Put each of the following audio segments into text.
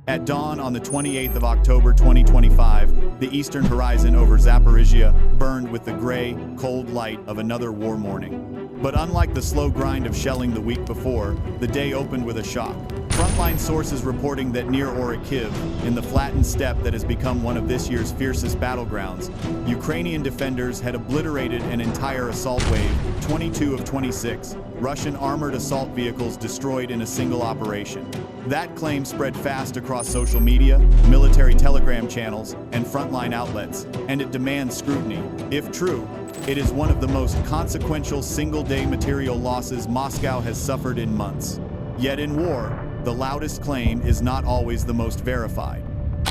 At dawn on the 28th of October 2025, the eastern horizon over Zaporizhzhia burned with the gray, cold light of another war morning. But unlike the slow grind of shelling the week before, the day opened with a shock. Frontline sources reporting that near Orikhiv, in the flattened steppe that has become one of this year's fiercest battlegrounds, Ukrainian defenders had obliterated an entire assault wave, 22 of 26, Russian armored assault vehicles destroyed in a single operation. That claim spread fast across social media, military telegram channels, and frontline outlets, and it demands scrutiny. If true, it is one of the most consequential single-day material losses Moscow has suffered in months. Yet in war, the loudest claim is not always the most verified.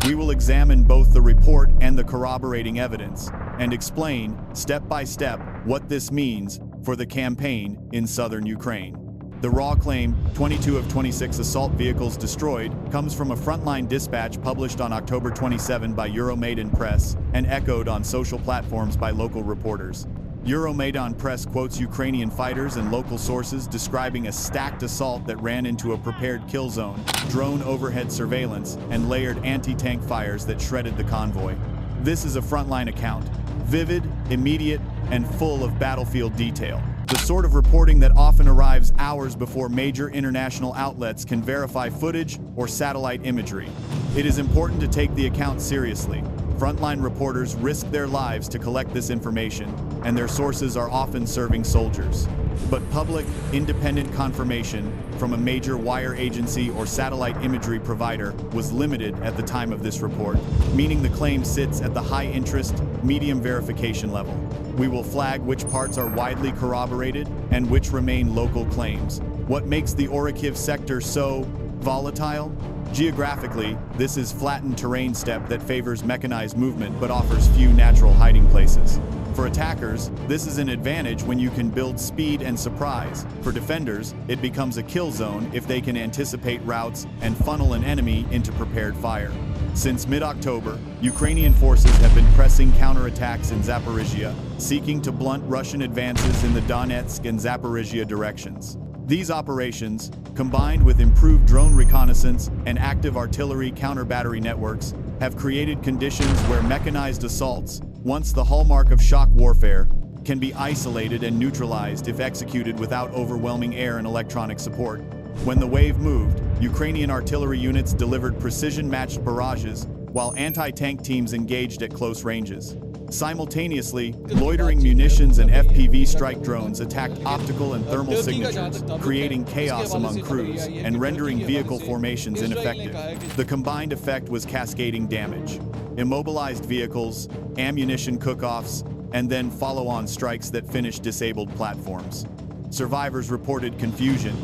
We will examine both the report and the corroborating evidence, and explain, step by step, what this means for the campaign in southern Ukraine. The raw claim, 22 of 26 assault vehicles destroyed, comes from a frontline dispatch published on October 27 by Euromaidan Press and echoed on social platforms by local reporters. Euromaidan Press quotes Ukrainian fighters and local sources describing a stacked assault that ran into a prepared kill zone, drone overhead surveillance, and layered anti-tank fires that shredded the convoy. This is a frontline account, vivid, immediate, and full of battlefield detail. The sort of reporting that often arrives hours before major international outlets can verify footage or satellite imagery. It is important to take the account seriously. Frontline reporters risk their lives to collect this information, and their sources are often serving soldiers. But public, independent confirmation from a major wire agency or satellite imagery provider was limited at the time of this report, meaning the claim sits at the high-interest, medium verification level. We will flag which parts are widely corroborated and which remain local claims. What makes the Orikhiv sector so volatile? Geographically, this is flattened terrain steppe that favors mechanized movement but offers few natural hiding places. For attackers, this is an advantage when you can build speed and surprise. For defenders, it becomes a kill zone if they can anticipate routes and funnel an enemy into prepared fire. Since mid-October, Ukrainian forces have been pressing counterattacks in Zaporizhzhia, seeking to blunt Russian advances in the Donetsk and Zaporizhzhia directions. These operations, combined with improved drone reconnaissance and active artillery counter-battery networks, have created conditions where mechanized assaults, once the hallmark of shock warfare, can be isolated and neutralized if executed without overwhelming air and electronic support. When the wave moved, Ukrainian artillery units delivered precision-matched barrages, while anti-tank teams engaged at close ranges. Simultaneously, loitering munitions and FPV strike drones attacked optical and thermal signatures, creating chaos among crews and rendering vehicle formations ineffective. The combined effect was cascading damage. Immobilized vehicles, ammunition cook-offs, and then follow-on strikes that finished disabled platforms. Survivors reported confusion,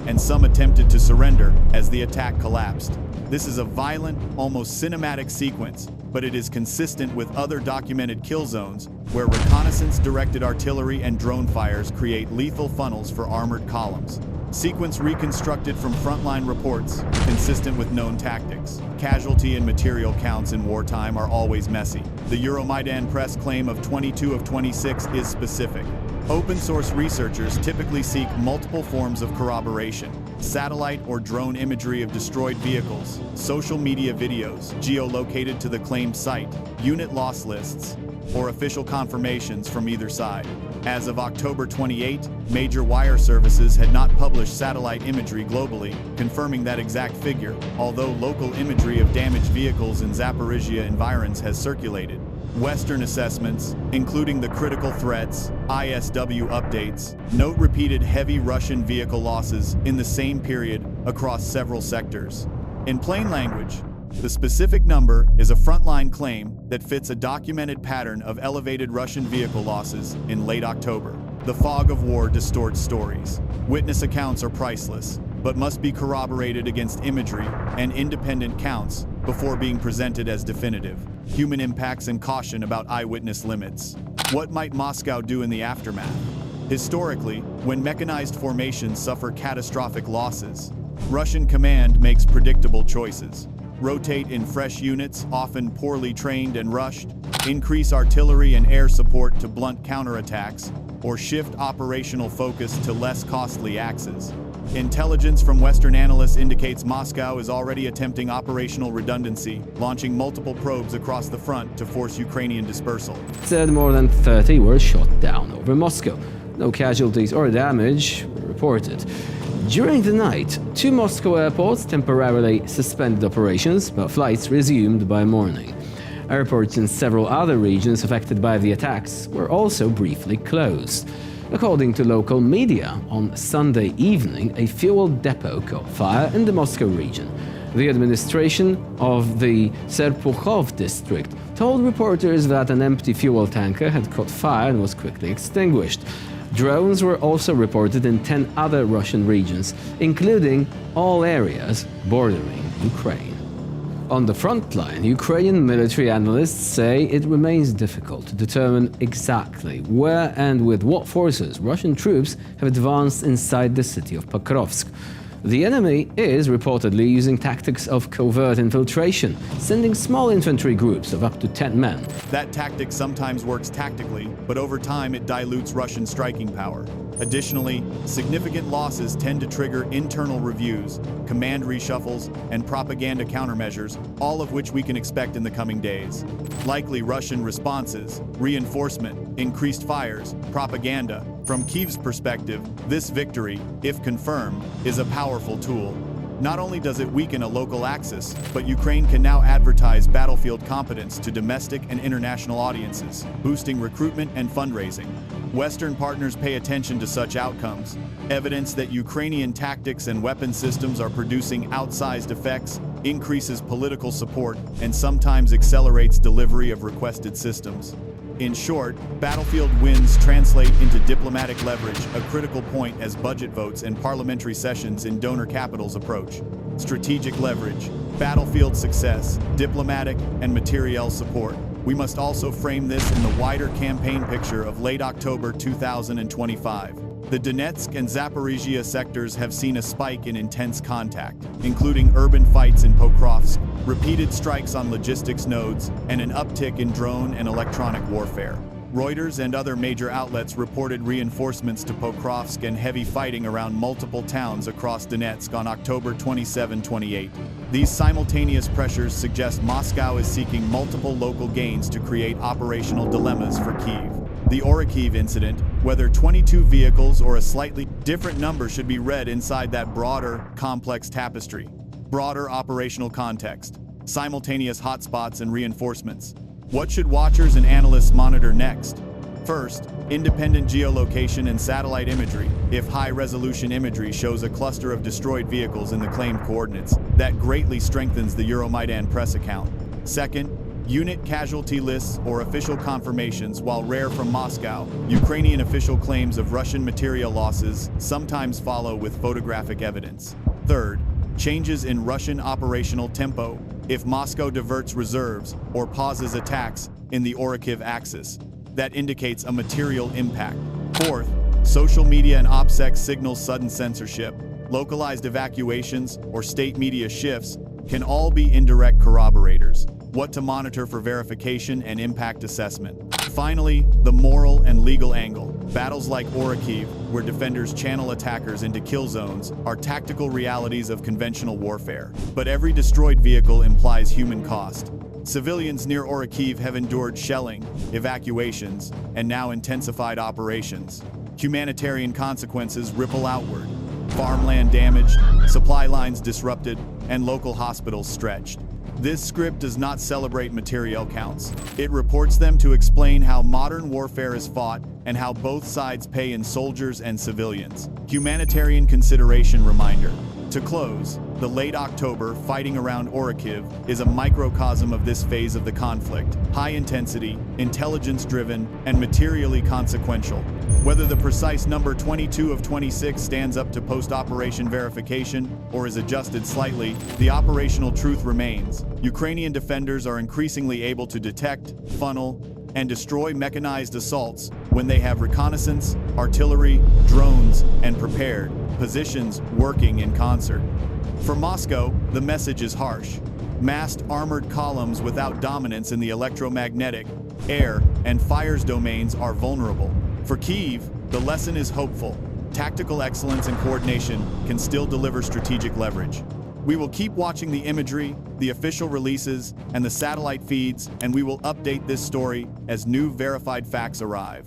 and some attempted to surrender as the attack collapsed. This is a violent, almost cinematic sequence, but it is consistent with other documented kill zones where reconnaissance-directed artillery and drone fires create lethal funnels for armored columns. Sequence reconstructed from frontline reports, consistent with known tactics. Casualty and material counts in wartime are always messy. The Euromaidan Press claim of 22 of 26 is specific. Open-source researchers typically seek multiple forms of corroboration: satellite or drone imagery of destroyed vehicles, social media videos geolocated to the claimed site, unit loss lists, or official confirmations from either side. As of October 28, major wire services had not published satellite imagery globally, confirming that exact figure, although local imagery of damaged vehicles in Zaporizhzhia environs has circulated. Western assessments, including the critical threats, ISW updates, note repeated heavy Russian vehicle losses in the same period across several sectors. In plain language, the specific number is a frontline claim that fits a documented pattern of elevated Russian vehicle losses in late October. The fog of war distorts stories. Witness accounts are priceless, but must be corroborated against imagery and independent counts before being presented as definitive. Human impacts and caution about eyewitness limits. What might Moscow do in the aftermath? Historically, when mechanized formations suffer catastrophic losses, Russian command makes predictable choices. Rotate in fresh units, often poorly trained and rushed, increase artillery and air support to blunt counterattacks, or shift operational focus to less costly axes. Intelligence from Western analysts indicates Moscow is already attempting operational redundancy, launching multiple probes across the front to force Ukrainian dispersal. Said more than 30 were shot down over Moscow. No casualties or damage were reported. During the night, 2 Moscow airports temporarily suspended operations, but flights resumed by morning. Airports in several other regions affected by the attacks were also briefly closed. According to local media, on Sunday evening, a fuel depot caught fire in the Moscow region. The administration of the Serpukhov district told reporters that an empty fuel tanker had caught fire and was quickly extinguished. Drones were also reported in 10 other Russian regions, including all areas bordering Ukraine. On the front line, Ukrainian military analysts say it remains difficult to determine exactly where and with what forces Russian troops have advanced inside the city of Pokrovsk. The enemy is reportedly using tactics of covert infiltration, sending small infantry groups of up to 10 men. That tactic sometimes works tactically, but over time it dilutes Russian striking power. Additionally, significant losses tend to trigger internal reviews, command reshuffles, and propaganda countermeasures, all of which we can expect in the coming days. Likely Russian responses, reinforcement, increased fires, propaganda. From Kyiv's perspective, this victory, if confirmed, is a powerful tool. Not only does it weaken a local axis, but Ukraine can now advertise battlefield competence to domestic and international audiences, boosting recruitment and fundraising. Western partners pay attention to such outcomes. Evidence that Ukrainian tactics and weapon systems are producing outsized effects increases political support and sometimes accelerates delivery of requested systems. In short, battlefield wins translate into diplomatic leverage, a critical point as budget votes and parliamentary sessions in donor capitals approach. Strategic leverage, battlefield success, diplomatic and materiel support. We must also frame this in the wider campaign picture of late October 2025. The Donetsk and Zaporizhzhia sectors have seen a spike in intense contact, including urban fights in Pokrovsk, repeated strikes on logistics nodes, and an uptick in drone and electronic warfare. Reuters and other major outlets reported reinforcements to Pokrovsk and heavy fighting around multiple towns across Donetsk on October 27-28. These simultaneous pressures suggest Moscow is seeking multiple local gains to create operational dilemmas for Kyiv. The Orikhiv incident, whether 22 vehicles or a slightly different number, should be read inside that broader, complex tapestry. Broader operational context, simultaneous hotspots and reinforcements. What should watchers and analysts monitor next? First, independent geolocation and satellite imagery. If high-resolution imagery shows a cluster of destroyed vehicles in the claimed coordinates, that greatly strengthens the Euromaidan Press account. Second, unit casualty lists or official confirmations. While rare from Moscow, Ukrainian official claims of Russian material losses sometimes follow with photographic evidence. Third, changes in Russian operational tempo. If Moscow diverts reserves or pauses attacks in the Orikhiv axis, that indicates a material impact. Fourth, social media and OPSEC signals sudden censorship, localized evacuations, or state media shifts can all be indirect corroborators. What to monitor for verification and impact assessment. Finally, the moral and legal angle. Battles like Orikhiv, where defenders channel attackers into kill zones, are tactical realities of conventional warfare. But every destroyed vehicle implies human cost. Civilians near Orikhiv have endured shelling, evacuations, and now intensified operations. Humanitarian consequences ripple outward. Farmland damaged, supply lines disrupted, and local hospitals stretched. This script does not celebrate materiel counts. It reports them to explain how modern warfare is fought and how both sides pay in soldiers and civilians. Humanitarian consideration reminder. To close, the late October fighting around Orikhiv is a microcosm of this phase of the conflict. High intensity, intelligence-driven, and materially consequential. Whether the precise number 22 of 26 stands up to post-operation verification or is adjusted slightly, the operational truth remains. Ukrainian defenders are increasingly able to detect, funnel, and destroy mechanized assaults when they have reconnaissance, artillery, drones, and prepared positions working in concert. For Moscow, the message is harsh. Massed armored columns without dominance in the electromagnetic, air, and fires domains are vulnerable. For Kyiv, the lesson is hopeful. tactical excellence and coordination can still deliver strategic leverage. We will keep watching the imagery, the official releases, and the satellite feeds, and we will update this story as new verified facts arrive.